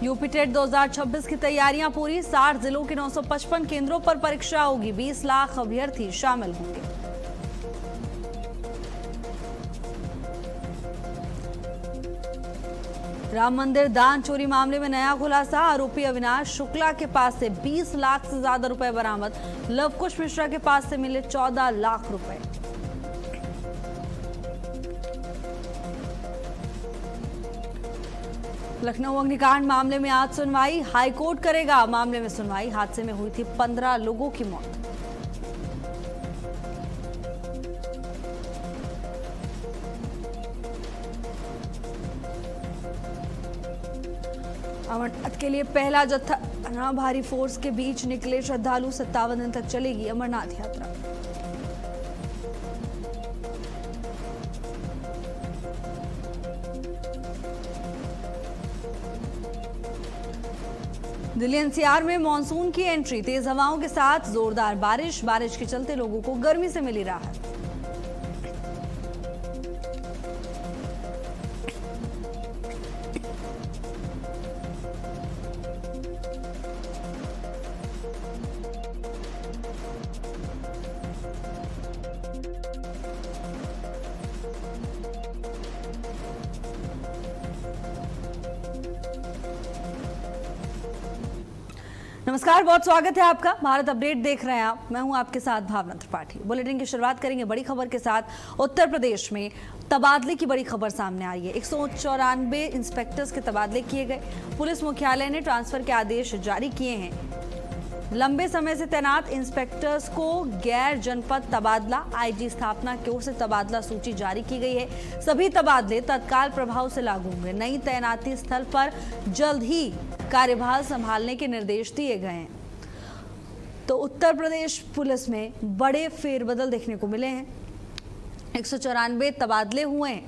UP TET 2026 की तैयारियां पूरी। 60 जिलों के 955 केंद्रों पर परीक्षा होगी। 20 लाख अभ्यर्थी शामिल होंगे। राम मंदिर दान चोरी मामले में नया खुलासा। आरोपी अविनाश शुक्ला के पास से 20 लाख से ज्यादा रुपए बरामद। लवकुश मिश्रा के पास से मिले 14 लाख रुपए। लखनऊ अग्निकांड मामले में आज सुनवाई। हाईकोर्ट करेगा मामले में सुनवाई। हादसे में हुई थी 15 लोगों की मौत। अमरनाथ के लिए पहला जत्था भारी फोर्स के बीच निकले श्रद्धालु। 57 दिन तक चलेगी अमरनाथ यात्रा। दिल्ली एनसीआर में मॉनसून की एंट्री। तेज हवाओं के साथ जोरदार बारिश के चलते लोगों को गर्मी से मिली राहत। नमस्कार, बहुत स्वागत है आपका। भारत अपडेट देख रहे हैं आप। मैं हूं आपके साथ भावना त्रिपाठी। बुलेटिन की शुरुआत करेंगे बड़ी खबर के साथ। उत्तर प्रदेश में तबादले की बड़ी खबर सामने आई है। 194 इंस्पेक्टर्स के तबादले किए गए। पुलिस मुख्यालय ने ट्रांसफर के आदेश जारी किए हैं। लंबे समय से तैनात इंस्पेक्टर्स को गैर जनपद तबादला। आईजी स्थापना की ओर से तबादला सूची जारी की गई है। सभी तबादले तत्काल प्रभाव से लागू होंगे। नई तैनाती स्थल पर जल्द ही कार्यभार संभालने के निर्देश दिए गए हैं। तो उत्तर प्रदेश पुलिस में बड़े फेरबदल देखने को मिले हैं। 194 तबादले हुए हैं।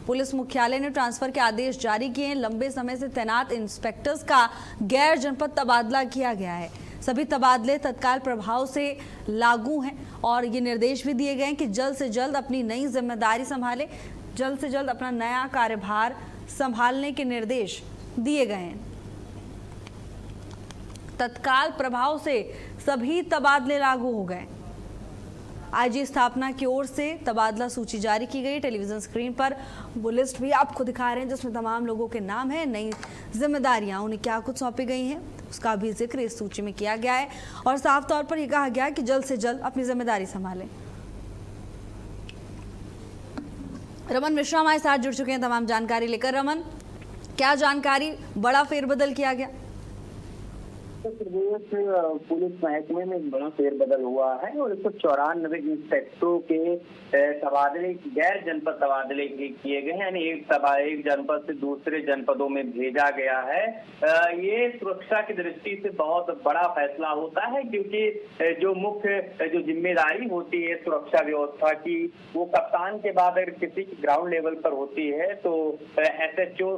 पुलिस मुख्यालय ने ट्रांसफर के आदेश जारी किए हैं। लंबे समय से तैनात इंस्पेक्टर्स का गैर जनपद तबादला किया गया है। सभी तबादले तत्काल प्रभाव से लागू हैं और ये निर्देश भी दिए गए हैं कि जल्द से जल्द अपनी नई जिम्मेदारी संभालें। जल्द से जल्द अपना नया कार्यभार संभालने के निर्देश दिए गए हैं। तत्काल प्रभाव से सभी तबादले लागू हो गए। आईजी स्थापना की ओर से तबादला सूची जारी की गई। टेलीविजन स्क्रीन पर वो लिस्ट भी आपको दिखा रहे हैं जिसमें तमाम लोगों के नाम है, नई जिम्मेदारियां उन्हें क्या कुछ सौंपी गई हैं उसका भी जिक्र इस सूची में किया गया है और साफ तौर पर यह कहा गया है कि जल्द से जल्द अपनी जिम्मेदारी संभालें। रमन मिश्रा हमारे साथ जुड़ चुके हैं तमाम जानकारी लेकर। रमन, क्या जानकारी, बड़ा फेरबदल किया गया? प्रदेश पुलिस महकमे में बड़ा फेरबदल हुआ है और 194 इंस्पेक्टरों के तबादले गैर जनपद तबादले किए गए हैं। यानी एक जनपद से दूसरे जनपदों में भेजा गया है। ये सुरक्षा की दृष्टि से बहुत बड़ा फैसला होता है क्योंकि जो मुख्य जो जिम्मेदारी होती है सुरक्षा व्यवस्था की वो कप्तान के बाद अगर किसी की ग्राउंड लेवल पर होती है तो एसएचओ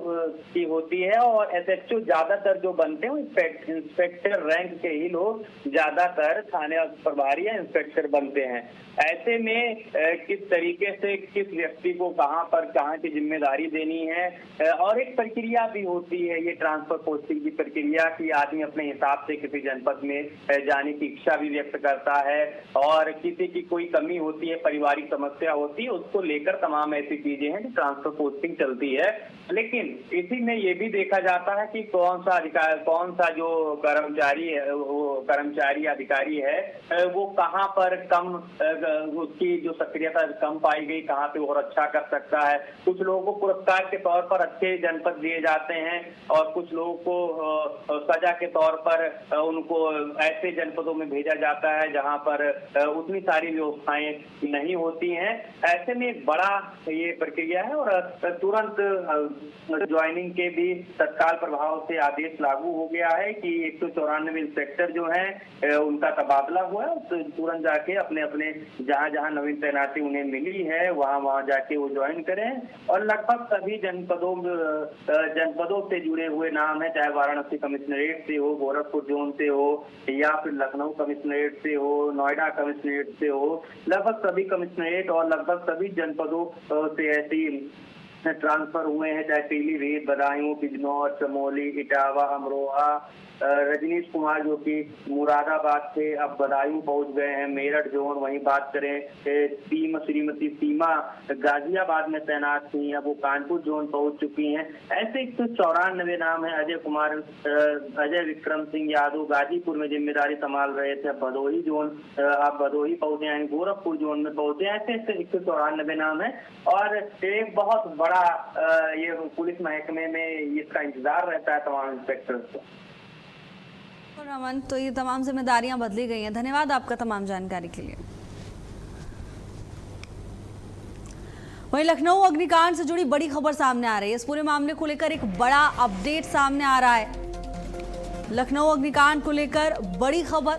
की होती है और एसएचओ ज्यादातर जो बनते हैं इंस्पेक्टर रैंक के ही लोग ज्यादातर थाने प्रभारी या इंस्पेक्टर बनते हैं। ऐसे में किस तरीके से किस व्यक्ति को कहां की जिम्मेदारी देनी है और एक प्रक्रिया भी होती है ये ट्रांसफर पोस्टिंग की प्रक्रिया की आदमी अपने हिसाब से किसी जनपद में जाने की इच्छा भी व्यक्त करता है और किसी की कोई कमी होती है, पारिवारिक समस्या होती है, उसको लेकर तमाम ऐसी चीजें हैं जो ट्रांसफर पोस्टिंग चलती है। लेकिन इसी में ये भी देखा जाता है कि कौन सा जो कर्मचारी अधिकारी है वो कहां पर कम उसकी जो सक्रियता कम पाई गई, कहां पे और अच्छा कर सकता है। कुछ लोगों को पुरस्कार के तौर पर अच्छे जनपद दिए जाते हैं और कुछ लोगों को सजा के तौर पर उनको ऐसे जनपदों में भेजा जाता है जहां पर उतनी सारी व्यवस्थाएं नहीं होती हैं। ऐसे में एक बड़ा ये प्रक्रिया है और तुरंत ज्वाइनिंग के भी तत्काल प्रभाव से आदेश लागू हो गया है कि 194 इंस्पेक्टर जो हैं उनका तबादला हुआ है तो तुरंत जाके अपने अपने जहां नवीन तैनाती उन्हें मिली है वहां जाके वो ज्वाइन करें। और लगभग सभी जनपदों से जुड़े हुए नाम है, चाहे वाराणसी कमिश्नरेट से हो, गोरखपुर जोन से हो या फिर लखनऊ कमिश्नरेट से हो, नोएडा कमिश्नरेट से हो, लगभग सभी कमिश्नरेट और लगभग सभी जनपदों से ऐसी ट्रांसफर हुए हैं, चाहे पीलीभीत, बदायूं, बिजनौर, चमोली, इटावा, अमरोहा। रजनीश कुमार जो कि मुरादाबाद से अब बदायूं पहुंच गए हैं, मेरठ जोन। वहीं बात करें श्रीमती सीमा गाजियाबाद में तैनात थी, अब वो कानपुर जोन पहुंच चुकी हैं। ऐसे 194 नाम है। अजय विक्रम सिंह यादव गाजीपुर में जिम्मेदारी संभाल रहे थे, अब भदोही जोन, अब भदोही पहुंचे हैं, गोरखपुर जोन में पहुंचे। ऐसे 194 नाम है और एक बहुत बड़ा ये पुलिस महकमे में इसका इंतजार रहता है तमाम इंस्पेक्टर्स को। रमन, तो ये तमाम जिम्मेदारियां बदली गई हैं। धन्यवाद आपका तमाम जानकारी के लिए। वहीं लखनऊ अग्निकांड से जुड़ी बड़ी खबर सामने आ रही है। इस पूरे मामले को लेकर एक बड़ा अपडेट सामने आ रहा है। लखनऊ अग्निकांड को लेकर बड़ी खबर।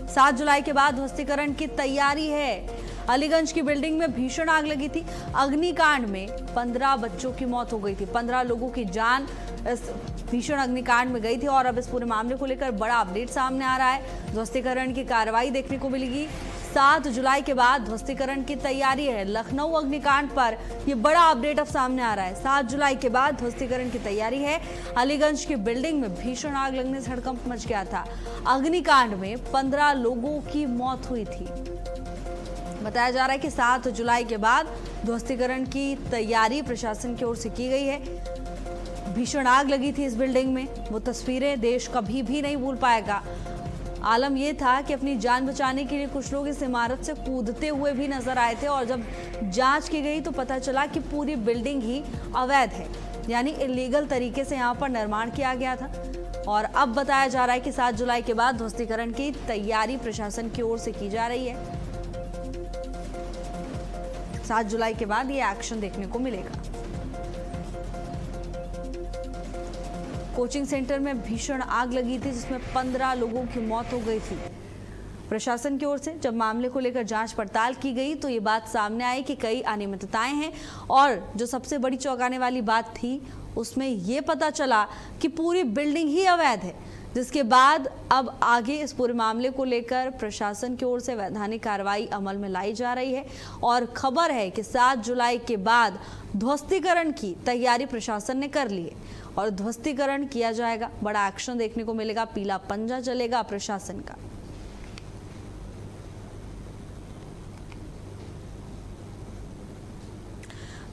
7 जुलाई के बाद ध्वस्तीकरण की तैयारी है। अलीगंज की बिल्डिंग में भीषण आग लगी थी। अग्निकांड में 15 बच्चों की मौत हो गई थी। 15 लोगों की जान इस भीषण अग्निकांड में गई थी और अब इस पूरे मामले को लेकर बड़ा अपडेट सामने आ रहा है। ध्वस्तीकरण की कार्रवाई देखने को मिलेगी। 7 जुलाई के बाद ध्वस्तीकरण की तैयारी है। लखनऊ अग्निकांड पर यह बड़ा अपडेट अब सामने आ रहा है। 7 जुलाई के बाद ध्वस्तीकरण की तैयारी है। अलीगंज की बिल्डिंग में भीषण आग लगने से हड़कंप मच गया था। अग्निकांड में 15 लोगों की मौत हुई थी। बताया जा रहा है कि 7 जुलाई के बाद ध्वस्तीकरण की तैयारी प्रशासन की ओर से की गई है। भीषण आग लगी थी इस बिल्डिंग में, वो तस्वीरें देश कभी भी नहीं भूल पाएगा। आलम यह था कि अपनी जान बचाने के लिए कुछ लोग इस इमारत से कूदते हुए भी नजर आए थे और जब जांच की गई तो पता चला कि पूरी बिल्डिंग ही अवैध है, यानी इलीगल तरीके से यहाँ पर निर्माण किया गया था। और अब बताया जा रहा है कि 7 जुलाई के बाद ध्वस्तीकरण की तैयारी प्रशासन की ओर से की जा रही है। 7 जुलाई के बाद ये एक्शन देखने को मिलेगा। कोचिंग सेंटर में भीषण आग लगी थी जिसमें 15 लोगों की मौत हो गई थी। प्रशासन की ओर से जब मामले को लेकर जांच पड़ताल की गई तो ये बात सामने आई कि कई अनियमितताएं हैं और जो सबसे बड़ी चौंकाने वाली बात थी उसमें ये पता चला कि पूरी बिल्डिंग ही अवैध है। जिसके बाद अब आगे इस पूरे मामले को लेकर प्रशासन की ओर से वैधानिक कार्रवाई अमल में लाई जा रही है और खबर है कि 7 जुलाई के बाद ध्वस्तीकरण की तैयारी प्रशासन ने कर ली है और ध्वस्तीकरण किया जाएगा। बड़ा एक्शन देखने को मिलेगा, पीला पंजा चलेगा प्रशासन का।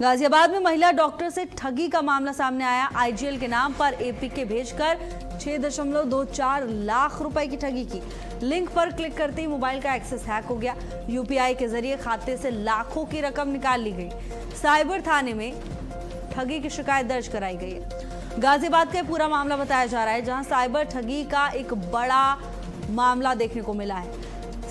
गाजियाबाद में महिला डॉक्टर से ठगी का मामला सामने आया। आईजीएल के नाम पर एपीके भेजकर 6.24 लाख रुपए की ठगी की। लिंक पर क्लिक करते ही मोबाइल का एक्सेस हैक हो गया। यूपीआई के जरिए खाते से लाखों की रकम निकाल ली गई। साइबर थाने में ठगी की शिकायत दर्ज कराई गई है। गाजियाबाद का पूरा मामला बताया जा रहा है जहां साइबर ठगी का एक बड़ा मामला देखने को मिला है।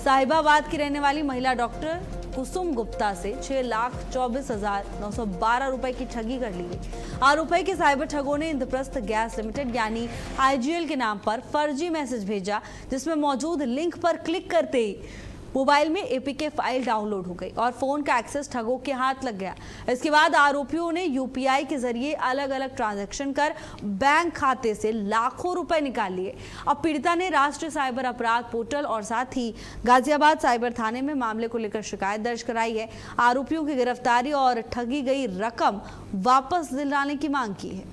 साहिबाबाद की रहने वाली महिला डॉक्टर कुसुम गुप्ता से 6,24,912 रुपए की ठगी कर ली गई। आरोपी के साइबर ठगों ने इंद्रप्रस्थ गैस लिमिटेड यानी आईजीएल के नाम पर फर्जी मैसेज भेजा जिसमें मौजूद लिंक पर क्लिक करते ही मोबाइल में एपीके फाइल डाउनलोड हो गई और फोन का एक्सेस ठगों के हाथ लग गया। इसके बाद आरोपियों ने यूपीआई के जरिए अलग अलग ट्रांजैक्शन कर बैंक खाते से लाखों रुपए निकाल लिए। अब पीड़िता ने राष्ट्रीय साइबर अपराध पोर्टल और साथ ही गाजियाबाद साइबर थाने में मामले को लेकर शिकायत दर्ज कराई है। आरोपियों की गिरफ्तारी और ठगी गई रकम वापस दिलाने की मांग की है।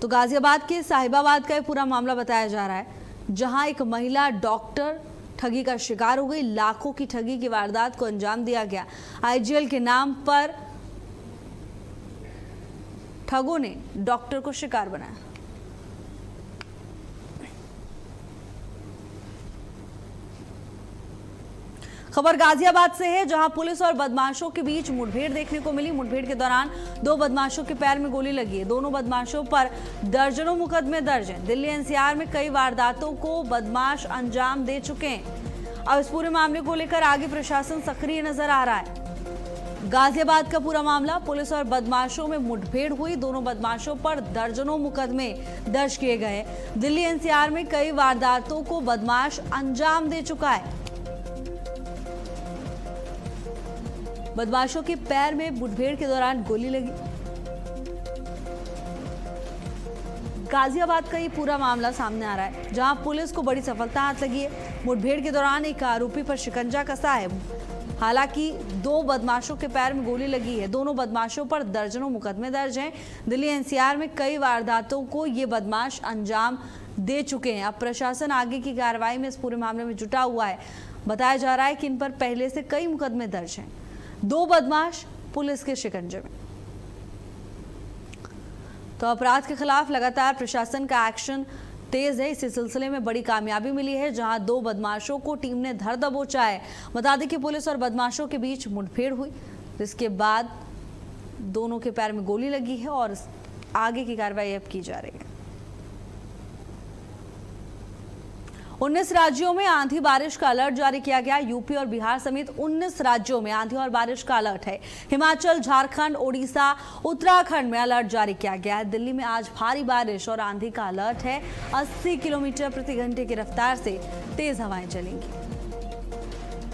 तो गाजियाबाद के साहिबाबाद का पूरा मामला बताया जा रहा है जहां एक महिला डॉक्टर ठगी का शिकार हो गई। लाखों की ठगी की वारदात को अंजाम दिया गया। आईजीएल के नाम पर ठगों ने डॉक्टर को शिकार बनाया। खबर गाजियाबाद से है जहां पुलिस और बदमाशों के बीच मुठभेड़ देखने को मिली। मुठभेड़ के दौरान 2 बदमाशों के पैर में गोली लगी है। दोनों बदमाशों पर दर्जनों मुकदमे दर्ज हैं। दिल्ली एनसीआर में कई वारदातों को बदमाश अंजाम दे चुके हैं। अब इस पूरे मामले को लेकर आगे प्रशासन सक्रिय नजर आ रहा है। गाजियाबाद का पूरा मामला, पुलिस और बदमाशों में मुठभेड़ हुई। दोनों बदमाशों पर दर्जनों मुकदमे दर्ज किए गए। दिल्ली एनसीआर में कई वारदातों को बदमाश अंजाम दे चुका है। बदमाशों के पैर में मुठभेड़ के दौरान गोली लगी। गाजियाबाद का ये पूरा मामला सामने आ रहा है जहां पुलिस को बड़ी सफलता हाथ लगी है। मुठभेड़ के दौरान एक आरोपी पर शिकंजा कसा है। हालांकि 2 बदमाशों के पैर में गोली लगी है। दोनों बदमाशों पर दर्जनों मुकदमे दर्ज हैं। दिल्ली एनसीआर में कई वारदातों को ये बदमाश अंजाम दे चुके हैं। अब प्रशासन आगे की कार्रवाई में इस पूरे मामले में जुटा हुआ है। बताया जा रहा है कि इन पर पहले से कई मुकदमे दर्ज हैं। 2 बदमाश पुलिस के शिकंजे में। तो अपराध के खिलाफ लगातार प्रशासन का एक्शन तेज है। इसी सिलसिले में बड़ी कामयाबी मिली है, जहां 2 बदमाशों को टीम ने धर दबोचा है। बता दें कि पुलिस और बदमाशों के बीच मुठभेड़ हुई, जिसके बाद दोनों के पैर में गोली लगी है और आगे की कार्रवाई अब की जा रही है। 19 राज्यों में आंधी बारिश का अलर्ट जारी किया गया। यूपी और बिहार समेत 19 राज्यों में आंधी और बारिश का अलर्ट है। हिमाचल, झारखंड, ओडिशा, उत्तराखंड में अलर्ट जारी किया गया है। दिल्ली में आज भारी बारिश और आंधी का अलर्ट है। 80 किलोमीटर प्रति घंटे की रफ्तार से तेज हवाएं चलेंगी।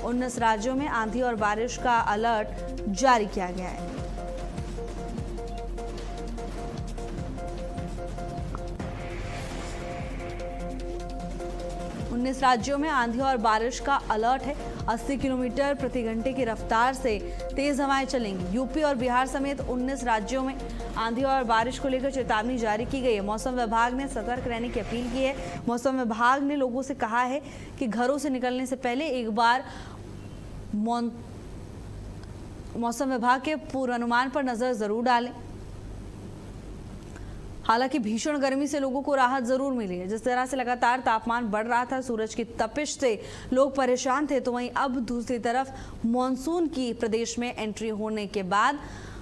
19 राज्यों में आंधी और बारिश का अलर्ट जारी किया गया है। उन्नीस राज्यों में आंधी और बारिश का अलर्ट है। 80 किलोमीटर प्रति घंटे की रफ्तार से तेज हवाएं चलेंगी। यूपी और बिहार समेत 19 राज्यों में आंधी और बारिश को लेकर चेतावनी जारी की गई है। मौसम विभाग ने सतर्क रहने की अपील की है। मौसम विभाग ने लोगों से कहा है कि घरों से निकलने से पहले एक बार मौसम विभाग के पूर्वानुमान पर नजर जरूर डालें। हालांकि भीषण गर्मी से लोगों को राहत जरूर मिली है। जिस तरह से लगातार तापमान बढ़ रहा था, सूरज की तपिश से लोग परेशान थे, तो वहीं अब दूसरी तरफ मानसून की प्रदेश में एंट्री होने के बाद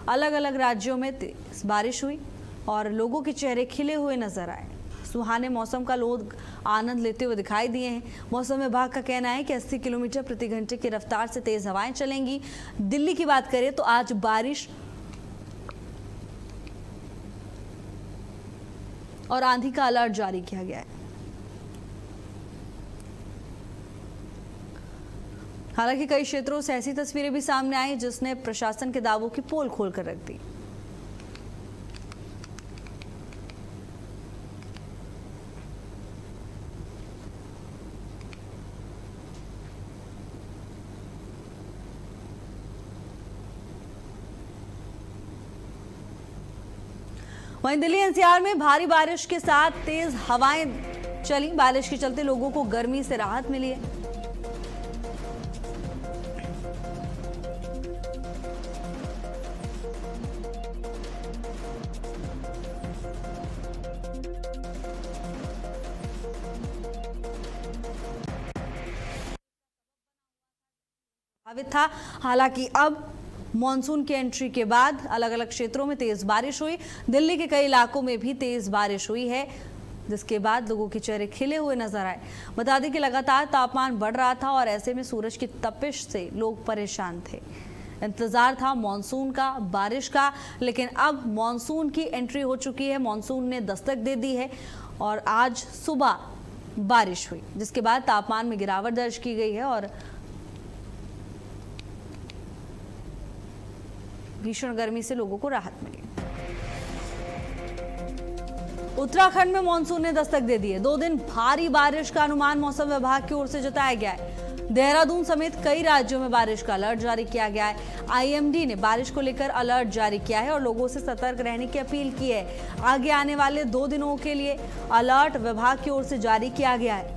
अलग अलग राज्यों में तेज बारिश हुई और लोगों के चेहरे खिले हुए नजर आए। सुहाने मौसम का लोग आनंद लेते हुए दिखाई दिए हैं। मौसम विभाग का कहना है कि 80 किलोमीटर प्रति घंटे की रफ्तार से तेज हवाएं चलेंगी। दिल्ली की बात करें तो आज बारिश और आंधी का अलर्ट जारी किया गया है। हालांकि कई क्षेत्रों से ऐसी तस्वीरें भी सामने आई जिसने प्रशासन के दावों की पोल खोलकर रख दी। वहीं दिल्ली एनसीआर में भारी बारिश के साथ तेज हवाएं चली। बारिश के चलते लोगों को गर्मी से राहत मिली है। था। हालांकि अब मॉनसून की एंट्री के बाद अलग अलग क्षेत्रों में तेज बारिश हुई। दिल्ली के कई इलाकों में भी तेज बारिश हुई है, जिसके बाद लोगों के चेहरे खिले हुए नजर आए। बता दें कि लगातार तापमान बढ़ रहा था और ऐसे में सूरज की तपिश से लोग परेशान थे। इंतजार था मॉनसून का, बारिश का, लेकिन अब मॉनसून की एंट्री हो चुकी है। मॉनसून ने दस्तक दे दी है और आज सुबह बारिश हुई, जिसके बाद तापमान में गिरावट दर्ज की गई है और भीषण गर्मी से लोगों को राहत मिली। उत्तराखंड में मॉनसून ने दस्तक दे दी है। 2 दिन भारी बारिश का अनुमान मौसम विभाग की ओर से जताया गया है। देहरादून समेत कई राज्यों में बारिश का अलर्ट जारी किया गया है। आईएमडी ने बारिश को लेकर अलर्ट जारी किया है और लोगों से सतर्क रहने की अपील की है। आगे आने वाले 2 दिनों के लिए अलर्ट विभाग की ओर से जारी किया गया है।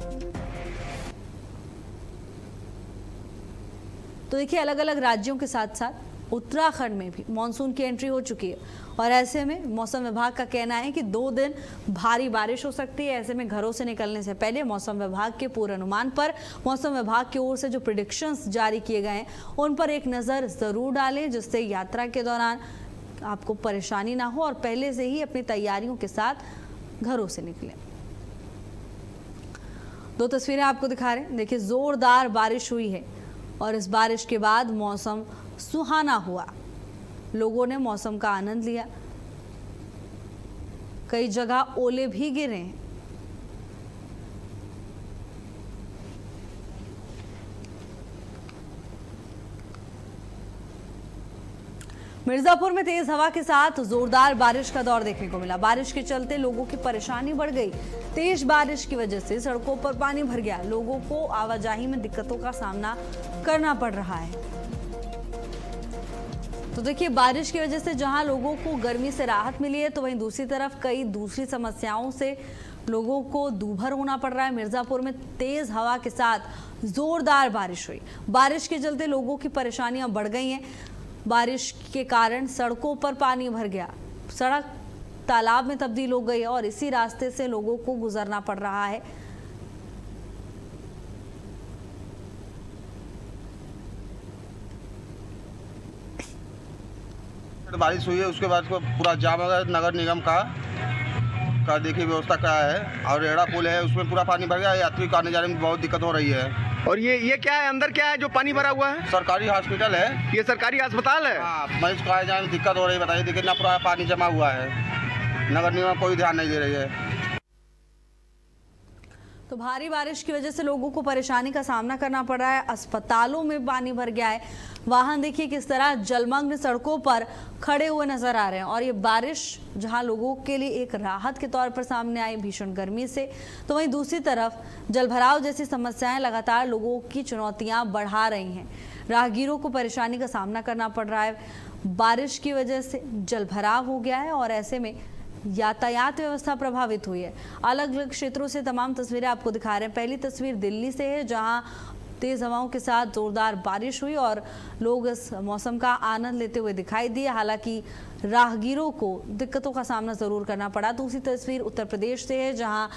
तो देखिए, अलग अलग राज्यों के साथ साथ उत्तराखंड में भी मानसून की एंट्री हो चुकी है और ऐसे में मौसम विभाग का कहना है कि 2 दिन भारी बारिश हो सकती है। ऐसे में घरों से निकलने से पहले मौसम विभाग के पूर्वानुमान पर, मौसम विभाग की ओर से जो प्रेडिक्शंस जारी किए गए हैं उन पर एक नज़र ज़रूर डालें, जिससे यात्रा के दौरान आपको परेशानी ना हो और पहले से ही अपनी तैयारियों के साथ घरों से निकलें। 2 तस्वीरें आपको दिखा रहे हैं। देखिए, जोरदार बारिश हुई है और इस बारिश के बाद मौसम सुहाना हुआ। लोगों ने मौसम का आनंद लिया। कई जगह ओले भी गिरे हैं। मिर्जापुर में तेज हवा के साथ जोरदार बारिश का दौर देखने को मिला। बारिश के चलते लोगों की परेशानी बढ़ गई। तेज बारिश की वजह से सड़कों पर पानी भर गया। लोगों को आवाजाही में दिक्कतों का सामना करना पड़ रहा है। तो देखिए, बारिश की वजह से जहां लोगों को गर्मी से राहत मिली है, तो वहीं दूसरी तरफ कई दूसरी समस्याओं से लोगों को दूभर होना पड़ रहा है। मिर्जापुर में तेज हवा के साथ जोरदार बारिश हुई। बारिश के चलते लोगों की परेशानियां बढ़ गई हैं। बारिश के कारण सड़कों पर पानी भर गया, सड़क तालाब में तब्दील हो गई और इसी रास्ते से लोगों को गुजरना पड़ रहा है। बारिश हुई है, उसके बाद पूरा जाम हो गया। नगर निगम का देखिए व्यवस्था क्या है, और रेड़ा पुल है उसमें पूरा पानी भर गया। यात्री को आने जाने में बहुत दिक्कत हो रही है। और ये क्या है, अंदर क्या है जो पानी भरा हुआ है? सरकारी हॉस्पिटल है, ये सरकारी अस्पताल है। हाँ, मरीज को आने जाने में दिक्कत हो रही है। बताइए, देखिए कितना पूरा पानी जमा हुआ है। नगर निगम कोई ध्यान नहीं दे रही है। तो भारी बारिश की वजह से लोगों को परेशानी का सामना करना पड़ रहा है। अस्पतालों में पानी भर गया है। वाहन देखिए किस तरह जलमग्न सड़कों पर खड़े हुए नजर आ रहे हैं। और ये बारिश जहां लोगों के लिए एक राहत के तौर पर सामने आई भीषण गर्मी से, तो वहीं दूसरी तरफ जलभराव जैसी समस्याएं लगातार लोगों की चुनौतियां बढ़ा रही हैं। राहगीरों को परेशानी का सामना करना पड़ रहा है। बारिश की वजह से जलभराव हो गया है और ऐसे में यातायात व्यवस्था प्रभावित हुई है। अलग अलग क्षेत्रों से तमाम तस्वीरें आपको दिखा रहे हैं। पहली तस्वीर दिल्ली से है, जहां तेज हवाओं के साथ जोरदार बारिश हुई और लोग इस मौसम का आनंद लेते हुए दिखाई दिए। हालांकि राहगीरों को दिक्कतों का सामना जरूर करना पड़ा। दूसरी तस्वीर उत्तर प्रदेश से है, जहां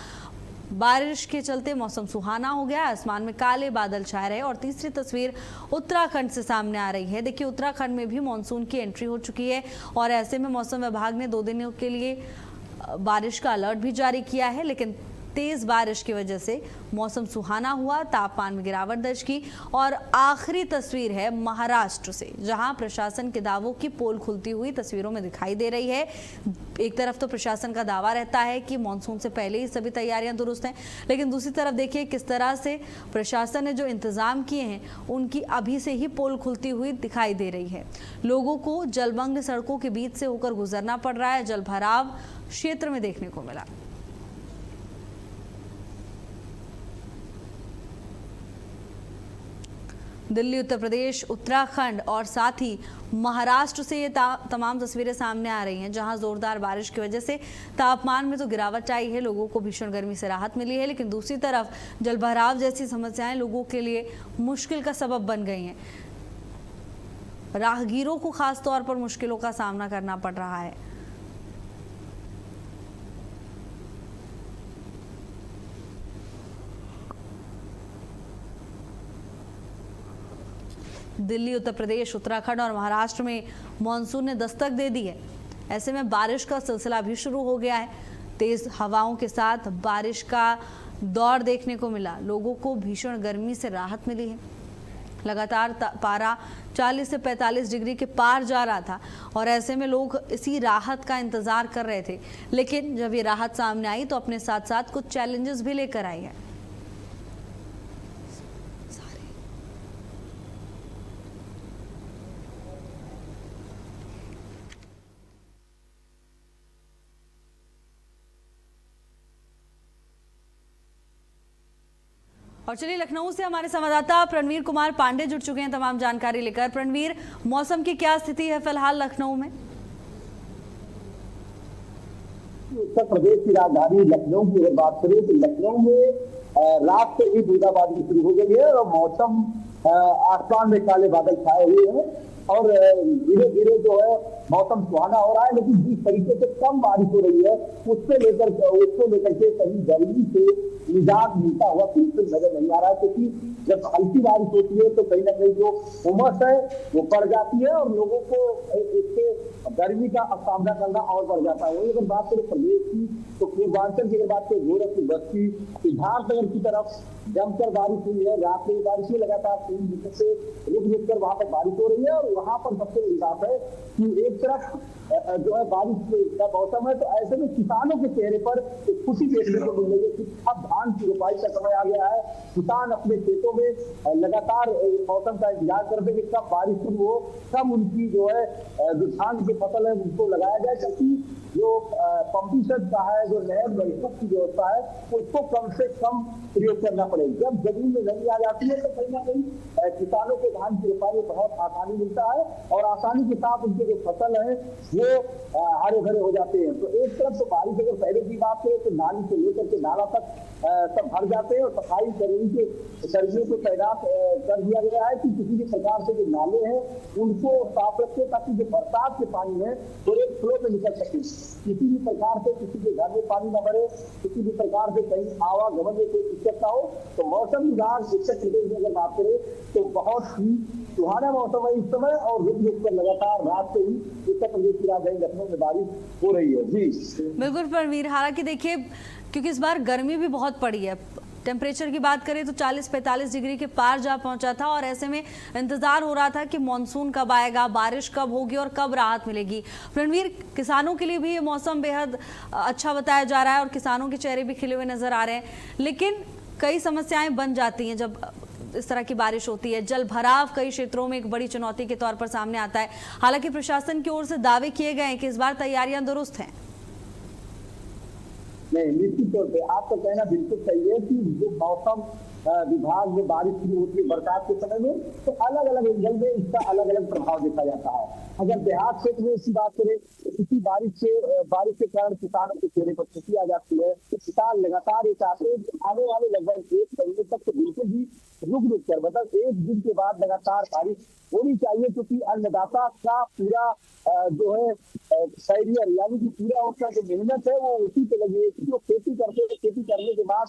बारिश के चलते मौसम सुहाना हो गया, आसमान में काले बादल छाए रहे। और तीसरी तस्वीर उत्तराखंड से सामने आ रही है। देखिए, उत्तराखंड में भी मानसून की एंट्री हो चुकी है और ऐसे में मौसम विभाग ने 2 दिनों के लिए बारिश का अलर्ट भी जारी किया है। लेकिन तेज बारिश की वजह से मौसम सुहाना हुआ, तापमान में गिरावट दर्ज की। और आखिरी तस्वीर है महाराष्ट्र से, जहां प्रशासन के दावों की पोल खुलती हुई तस्वीरों में दिखाई दे रही है। एक तरफ तो प्रशासन का दावा रहता है कि मानसून से पहले ही सभी तैयारियां दुरुस्त हैं, लेकिन दूसरी तरफ देखिए किस तरह से प्रशासन ने जो इंतजाम किए हैं उनकी अभी से ही पोल खुलती हुई दिखाई दे रही है। लोगों को जलमग्न सड़कों के बीच से होकर गुजरना पड़ रहा है। जलभराव क्षेत्र में देखने को मिला। दिल्ली, उत्तर प्रदेश, उत्तराखंड और साथ ही महाराष्ट्र से ये तमाम तस्वीरें सामने आ रही हैं, जहां जोरदार बारिश की वजह से तापमान में तो गिरावट आई है, लोगों को भीषण गर्मी से राहत मिली है। लेकिन दूसरी तरफ जलभराव जैसी समस्याएं लोगों के लिए मुश्किल का सबब बन गई हैं। राहगीरों को खास तौर पर मुश्किलों का सामना करना पड़ रहा है। दिल्ली, उत्तर प्रदेश, उत्तराखंड और महाराष्ट्र में मानसून ने दस्तक दे दी है। ऐसे में बारिश का सिलसिला भी शुरू हो गया है। तेज हवाओं के साथ बारिश का दौर देखने को मिला। लोगों को भीषण गर्मी से राहत मिली है। लगातार पारा 40 से 45 डिग्री के पार जा रहा था और ऐसे में लोग इसी राहत का इंतजार कर रहे थे। लेकिन जब ये राहत सामने आई तो अपने साथ साथ कुछ चैलेंजेस भी लेकर आई है। और चलिए, लखनऊ से हमारे संवाददाता प्रणवीर कुमार पांडे जुड़ चुके हैं तमाम जानकारी लेकर। प्रणवीर, मौसम की क्या स्थिति है फिलहाल लखनऊ में? उत्तर प्रदेश की राजधानी लखनऊ की अगर बात करें तो लखनऊ में रात से ही बूंदाबांदी शुरू हो गई है और मौसम आसमान में काले बादल छाए हुए हैं और धीरे धीरे जो है मौसम सुहाना हो रहा है। लेकिन जिस तरीके से कम बारिश हो रही है उसको लेकर के कहीं गर्मी से निजात मिलता हुआ बिल्कुल नजर नहीं आ रहा है, क्योंकि जब हल्की बारिश होती है तो कहीं ना कहीं जो उमस है वो बढ़ जाती है और लोगों को इससे गर्मी का सामना करना और बढ़ जाता है। वही अगर बात करें प्रदेश की तो पूर्वांचल की अगर बात करें गोरखपुर, बस्ती, सिद्धार्थनगर की तरफ जमकर बारिश हुई है। रात में बारिश हुई, लगातार 3 दिन से रुक कर वहां पर बारिश हो रही है और वहां पर सबसे बड़ी बात है कि एक तरफ जो है बारिश का मौसम है तो ऐसे में किसानों के चेहरे पर एक खुशी देखने को मिल रही है कि अब धान की रोपाई का समय आ गया है। किसान अपने खेतों में लगातार मौसम का इंतजार करते कि कब बारिश शुरू हो, कब उनकी जो है जो धान की फसल है उनको लगाया जाए, क्योंकि जो पंपिंग सेट का है, जो नहर नलकूप की व्यवस्था है, उसको कम से कम प्रयोग करना पड़ेगा। जब जमीन में नमी आ जाती है तो कहीं ना कहीं किसानों को धान की रोपाई में बहुत आसानी मिलता है और आसानी के साथ उनके जो फसल है वो हरे भरे हो जाते हैं। तो एक तरफ तो बारिश अगर पहले की बात करें तो नाली से लेकर के नाला तक सब भर जाते हैं और सफाई कर्मियों को तैनात कर दिया गया है कि किसी भी प्रकार से जो नाले हैं उनको साफ रखें ताकि जो बरसात के पानी है वो एक फ्लो में निकल सके, किसी भी प्रकार से किसी के घर में पानी न भरे, किसी भी प्रकार से कहीं आवागमन में कोई दिक्कत ना हो। तो मौसम विभाग उत्तर प्रदेश में अगर बात करें तो बहुत ही सुहाना मौसम है इस समय और रुक रुक कर लगातार रात से ही उत्तर प्रदेश की राजधानी लखनऊ में बारिश हो रही है। जी बिल्कुल परवीर, हालांकि देखिए क्योंकि इस बार गर्मी भी बहुत पड़ी है, टेम्परेचर की बात करें तो 40-45 डिग्री के पार जा पहुंचा था और ऐसे में इंतजार हो रहा था कि मानसून कब आएगा, बारिश कब होगी और कब राहत मिलेगी। रणवीर, किसानों के लिए भी ये मौसम बेहद अच्छा बताया जा रहा है और किसानों के चेहरे भी खिले हुए नजर आ रहे हैं, लेकिन कई समस्याएं बन जाती हैं जब इस तरह की बारिश होती है। जल भराव कई क्षेत्रों में एक बड़ी चुनौती के तौर पर सामने आता है। हालांकि प्रशासन की ओर से दावे किए गए हैं कि इस बार तैयारियां दुरुस्त हैं। नहीं, निश्चित तौर पे आपका कहना बिल्कुल सही है कि जो मौसम विभाग में बारिश शुरू होती है बरसात के समय में तो अलग अलग एंगल में इसका अलग अलग प्रभाव देखा जाता है। अगर देहात क्षेत्र में इसकी बात करें तो इसी बारिश के कारण किसानों के चेहरे पर खुशी आ जाती है। तो किसान लगातार ये चाहते हैं कि आने वाले लगभग 1 महीने तक तो बिल्कुल भी रुक कर मतलब 1 दिन के बाद लगातार बारिश होनी चाहिए, क्योंकि अन्नदाता का पूरा जो है कैरियर यानी कि पूरा उसका जो मेहनत है वो उसी पे लगी है। जो खेती करते हैं, खेती करने के बाद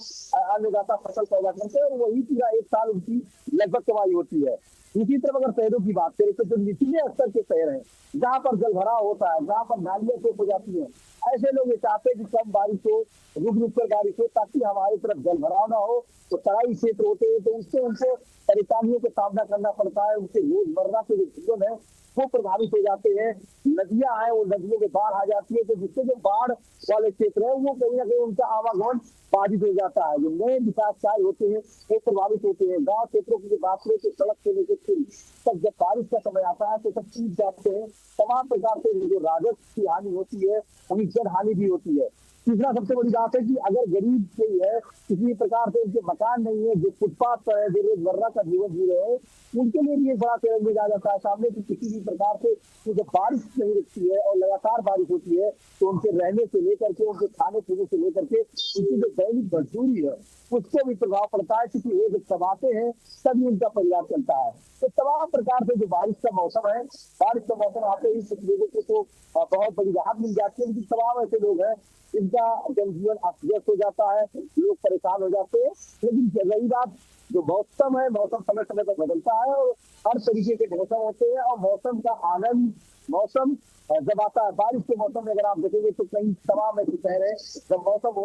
अन्नदाता फसल पैदा करते हैं और वही पूरा 1 साल उनकी लगभग कमाई होती है। दूसरी तरफ अगर शहरों की बात करें तो जो निचले स्तर के शहर हैं जहाँ पर जल भराव होता है, जहाँ पर नालियां चौक हो जाती है, ऐसे लोग ये चाहते हैं कि कम बारिश हो, रुक कर बारिश हो ताकि हमारी तरफ जल भराव ना हो। तो तराई क्षेत्र होते हैं तो उससे उनको परेशानियों का सामना करना पड़ता है, उनके रोजमर्रा के जो जीवन है वो प्रभावित हो जाते हैं। नदियां हैं वो नदियों में बाढ़ आ जाती है तो जिससे जो बाढ़ वाले क्षेत्र है वो कहीं ना कहीं उनका आवागमन बाधित हो जाता है। जो नए विकास कार्य होते हैं वो प्रभावित होते हैं। गांव क्षेत्रों की बात करें तो सड़क से लेकर पुल तक जब बारिश का समय आता है तो सब टूट जाते हैं। तमाम प्रकार से जो राजस्व की हानि होती है वही जन हानि भी होती है। तीसरा सबसे बड़ी बात है कि अगर गरीब कोई है, किसी प्रकार से उनके मकान नहीं है, जो फुटपाथ पर है, जो रोजमर्रा का जीवन जी रहे हैं, उनके लिए भी एक बड़ा चैलेंज आ जाता है सामने कि किसी भी प्रकार से जब बारिश नहीं रुकती है और लगातार बारिश होती है तो उनके रहने से लेकर के, उनके खाने पीने से लेकर के उनकी जो दैनिक मजदूरी है उसको भी प्रभाव पड़ता है, क्योंकि वो जब कमाते हैं तभी उनका परिवार चलता है। तो तमाम प्रकार से जो बारिश का मौसम है, बारिश का मौसम आते ही कुछ लोगों को तो बहुत बड़ी राहत मिल जाती है, लेकिन तमाम ऐसे लोग हैं इनका जनजीवन अस्त हो जाता है, लोग परेशान हो जाते हैं। लेकिन रही बात जो मौसम है, मौसम समय समय पर बदलता है और हर तरीके के मौसम होते हैं और मौसम का आनंद मौसम जब आता है बारिश के मौसम में अगर आप देखेंगे तो कहीं तमाम ऐसे शहर है जब मौसम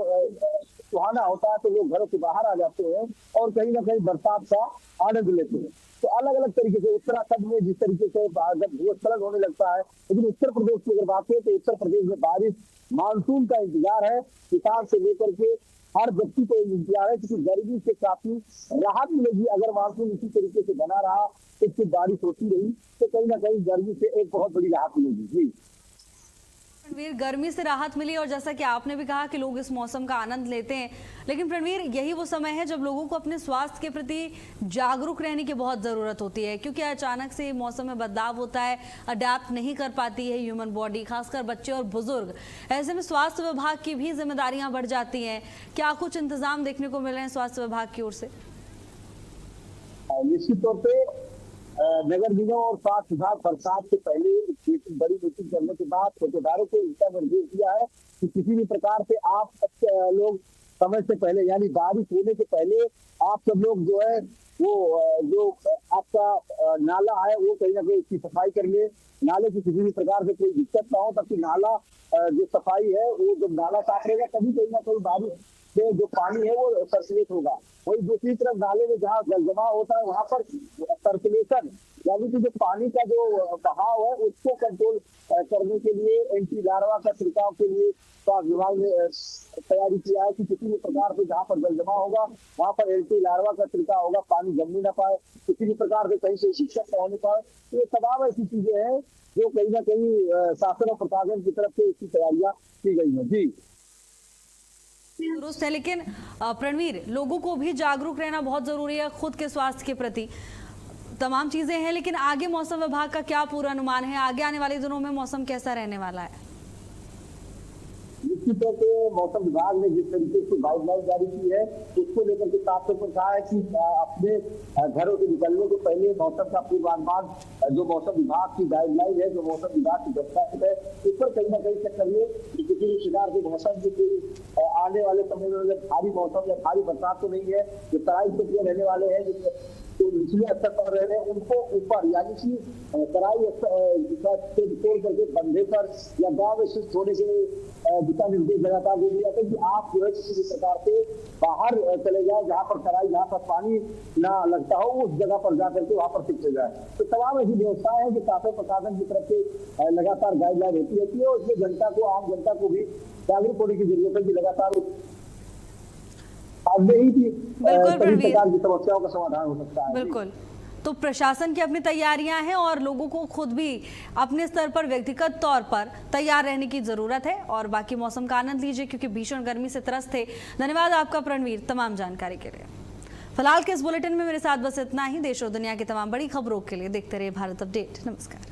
सुहाना होता है तो लोग घरों से बाहर आ जाते हैं और कहीं ना कहीं बरसात का आनंद लेते हैं। तो अलग अलग तरीके से उत्तराखंड में जिस तरीके से जब भूस्खलन होने लगता है, लेकिन उत्तर प्रदेश की अगर बात करें तो उत्तर प्रदेश में बारिश मानसून का इंतजार है। किसान से लेकर के हर व्यक्ति को इंतजार है क्योंकि गर्मी से काफी राहत मिलेगी। अगर मानसून इसी तरीके से बना रहा, इससे बारिश होती रही तो कहीं ना कहीं गर्मी से एक बहुत बड़ी राहत मिलेगी। जी रणवीर, गर्मी से राहत मिली और जैसा कि आपने भी कहा कि लोग इस मौसम का आनंद लेते हैं, लेकिन रणवीर यही वो समय है जब लोगों को अपने स्वास्थ्य के प्रति जागरूक रहने की बहुत ज़रूरत होती है, क्योंकि अचानक से मौसम में बदलाव होता है, अडेप्ट नहीं कर पाती है ह्यूमन बॉडी, खासकर बच्चे और बुजुर्ग। ऐसे में स्वास्थ्य विभाग की भी जिम्मेदारियां बढ़ जाती हैं। क्या कुछ इंतजाम देखने को मिल रहे हैं स्वास्थ्य विभाग की ओर से? निश्चित तौर पर नगर निगम और स्वास्थ्य विभाग बरसात से पहले बड़ी मीटिंग करने के बाद ठेकेदारों को इसका निर्देश दिया है कि किसी भी प्रकार से आप लोग समय से पहले यानी बारिश होने से पहले आप सब लोग जो है वो जो आपका नाला है वो कहीं ना कहीं इसकी सफाई कर ले। नाले की किसी भी प्रकार से कोई दिक्कत ना हो ताकि नाला जो सफाई है वो जब नाला साफ रहेगा तभी कहीं ना कहीं बारिश से जो पानी है वो सर्कुलेट होगा। वही दूसरी तरफ नाले में जहाँ जल जमाव होता है वहां पर सर्कुलेशन यानी कि जो पानी का जो बहाव है उसको कंट्रोल करने के लिए एंटी लार्वा का छिड़काव के लिए स्वास्थ्य विभाग ने तैयारी किया है कि किसी भी प्रकार से जहाँ पर जल जमा होगा वहां पर एंटी लार्वा का छिड़काव होगा, पानी जमने ना पाए, किसी भी प्रकार से कहीं से शिक्षक होने पाए। तो ये तमाम ऐसी चीजें हैं जो कहीं ना कहीं शासन और प्रशासन की तरफ से इसकी तैयारियां की गई है। जी दुरुस्त है, लेकिन प्रणवीर, लोगों को भी जागरूक रहना बहुत जरूरी है खुद के स्वास्थ्य के प्रति। तमाम चीजें हैं, लेकिन आगे मौसम विभाग का क्या पूर्वानुमान है? आगे आने वाले दिनों में मौसम कैसा रहने वाला है? निश्चित तौर पे मौसम विभाग ने जिस तरीके से गाइडलाइन जारी की है उसको लेकर के साफ तौर पर कहा है कि अपने घरों से निकलने के पहले मौसम का पूर्वानुमान, जो मौसम विभाग की गाइडलाइन है, जो मौसम विभाग की वेबसाइट है, उस पर कहीं ना कहीं चेक करिए कि किसी भी प्रकार के मौसम की आने वाले समय में भारी मौसम या भारी बरसात तो नहीं है। जो तराई क्षेत्र रहने वाले हैं, जो निचले स्तर पर रह रहे हैं, उनको ऊपर यानी कि तराई छोड़ करके बंधे पर या गाँव में शिफ्ट होने के दिशा निर्देश लगातार दे दिया था कि आप जो है किसी भी प्रकार से बाहर चले जाए, जहाँ पर तराई, जहाँ पर पानी ना लगता हो, उस जगह पर जाकर के वहाँ पर शिफ्ट हो जाए। तो तमाम ऐसी व्यवस्थाएं हैं जो शासन प्रशासन की तरफ से लगातार गाइडलाइन होती रहती है और इसमें जनता को, आम जनता को भी जागरूक होने की जरूरत है कि लगातार ही की प्रकार की समस्याओं का समाधान हो सकता है। बिल्कुल। तो प्रशासन की अपनी तैयारियां हैं और लोगों को खुद भी अपने स्तर पर व्यक्तिगत तौर पर तैयार रहने की जरूरत है। और बाकी मौसम का आनंद लीजिए क्योंकि भीषण गर्मी से त्रस्त थे। धन्यवाद आपका प्रणवीर तमाम जानकारी के लिए। फिलहाल के इस बुलेटिन में मेरे साथ बस इतना ही। देश और दुनिया की तमाम बड़ी खबरों के लिए देखते रहिए भारत अपडेट। नमस्कार।